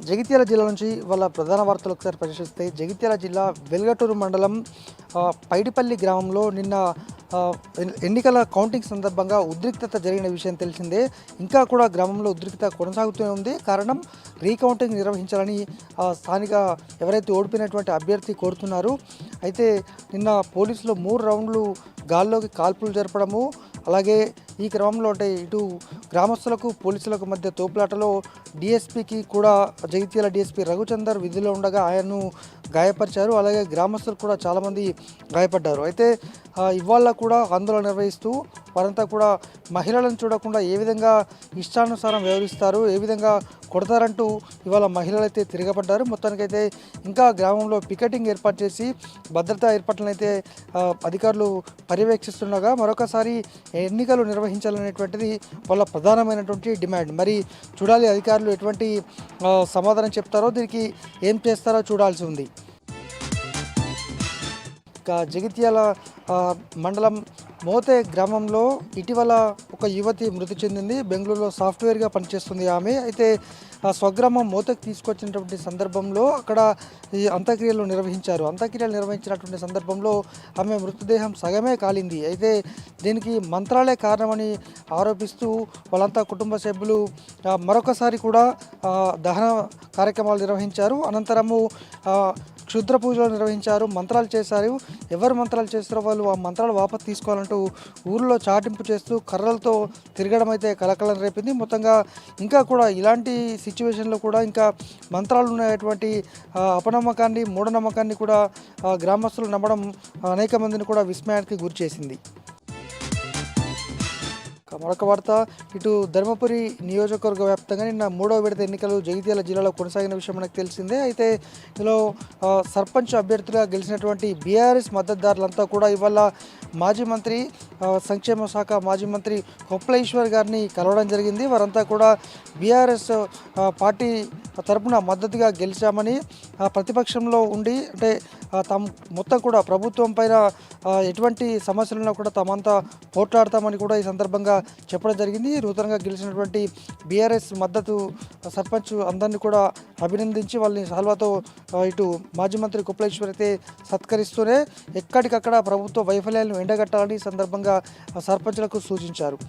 జగిత్యాల జిల్లా నుంచి వాళ్ళ ప్రధాన వార్తలు ఒకసారి పరిశీలిస్తే జగిత్యాల జిల్లా వెల్గటూరు మండలం పైడిపల్లి గ్రామంలో నిన్న ఆ, ఎన్నికల కౌంటింగ్ సందర్భంగా ఉద్రిక్తత జరిగిన విషయం తెలిసిందే. ఇంకా కూడా గ్రామంలో ఉద్రిక్తత కొనసాగుతూనే ఉంది. కారణం రీకౌంటింగ్ నిర్వహించాలని స్థానిక ఎవరైతే ఓడిపోయినటువంటి అభ్యర్థి కోరుతున్నారు. అయితే నిన్న పోలీసులు 3 రౌండ్లు గాల్లోకి కాల్పులు జరపడము, అలాగే ఈ క్రమంలో అంటే ఇటు గ్రామస్తులకు పోలీసులకు మధ్య తోపులాటలో డిఎస్పీకి కూడా జగిత్యాల డిఎస్పీ రఘుచందర్ విధిలో ఉండగా ఆయన్ను గాయపరిచారు. అలాగే గ్రామస్తులు కూడా చాలామంది గాయపడ్డారు. అయితే ఇవాళ కూడా ఆందోళన నిర్వహిస్తూ వారంతా కూడా మహిళలను చూడకుండా ఏ విధంగా ఇష్టానుసారం వ్యవహరిస్తారు, ఏ విధంగా కొడతారంటూ ఇవాళ మహిళలు అయితే తిరగబడ్డారు. మొత్తానికైతే ఇంకా గ్రామంలో పికెటింగ్ ఏర్పాటు చేసి భద్రతా ఏర్పాట్లను అయితే అధికారులు పర్యవేక్షిస్తుండగా మరొకసారి ఎన్నికలు నిర్వహించాలనేటువంటిది వాళ్ళ ప్రధానమైనటువంటి డిమాండ్. మరి చూడాలి అధికారులు ఎటువంటి సమాధానం చెప్తారో, దీనికి ఏం చేస్తారో చూడాల్సి ఉంది. జగిత్యాల మండలం మోతే గ్రామంలో ఇటీవల ఒక యువతి మృతి చెందింది. బెంగళూరులో సాఫ్ట్వేర్గా పనిచేస్తుంది ఆమె. అయితే స్వగ్రామం మోతకు తీసుకొచ్చినటువంటి సందర్భంలో అక్కడ ఈ అంత్యక్రియలు నిర్వహించినటువంటి సందర్భంలో ఆమె మృతదేహం సగమే కాలింది. అయితే దీనికి మంత్రాలే కారణమని ఆరోపిస్తూ వాళ్ళంతా కుటుంబ సభ్యులు మరొకసారి కూడా దహన కార్యక్రమాలు నిర్వహించారు. అనంతరము క్షుద్ర పూజలు నిర్వహించారు, మంత్రాలు చేశారు. ఎవరు మంత్రాలు చేస్తారో వాళ్ళు ఆ మంత్రాలు వాపసు తీసుకోవాలంటూ ఊరిలో చాటింపు చేస్తూ కర్రలతో తిరగడం అయితే కలకలం రేపింది. మొత్తంగా ఇంకా కూడా ఇలాంటి సిచ్యువేషన్లో కూడా ఇంకా మంత్రాలు ఉన్నటువంటి అపనమ్మకాన్ని, మూఢనమ్మకాన్ని కూడా గ్రామస్తులు నమ్మడం అనేక మందిని కూడా విస్మయానికి గురి చేసింది. మరొక వార్త, ఇటు ధర్మపురి నియోజకవర్గ వ్యాప్తంగా నిన్న 3వ విడత ఎన్నికలు జగిత్యాల జిల్లాలో కొనసాగిన విషయం మనకు తెలిసిందే. అయితే ఇందులో సర్పంచ్ అభ్యర్థిగా గెలిచినటువంటి బీఆర్ఎస్ మద్దతుదారులంతా కూడా ఇవాళ మాజీ మంత్రి, సంక్షేమ శాఖ మాజీ మంత్రి కొప్పుల ఈశ్వర్ గారిని కలవడం జరిగింది. వారంతా కూడా బీఆర్ఎస్ పార్టీ తరపున మద్దతుగా గెలిచామని, ప్రతిపక్షంలో ఉండి అంటే తాము మొత్తం కూడా ప్రభుత్వం పైన ఎటువంటి సమస్యలున్నా కూడా తామంతా పోట్లాడతామని కూడా ఈ సందర్భంగా చెప్పడం జరిగింది. నూతనంగా గెలిచినటువంటి బీఆర్ఎస్ మద్దతు సర్పంచ్ అందరినీ కూడా అభినందించి వాళ్ళని సాల్వాతో ఇటు మాజీ మంత్రి కొప్పులేశ్వర్ అయితే సత్కరిస్తూనే ఎక్కడికక్కడ ప్రభుత్వ వైఫల్యాలను ఎండగట్టాలని సందర్భంగా సర్పంచ్లకు సూచించారు.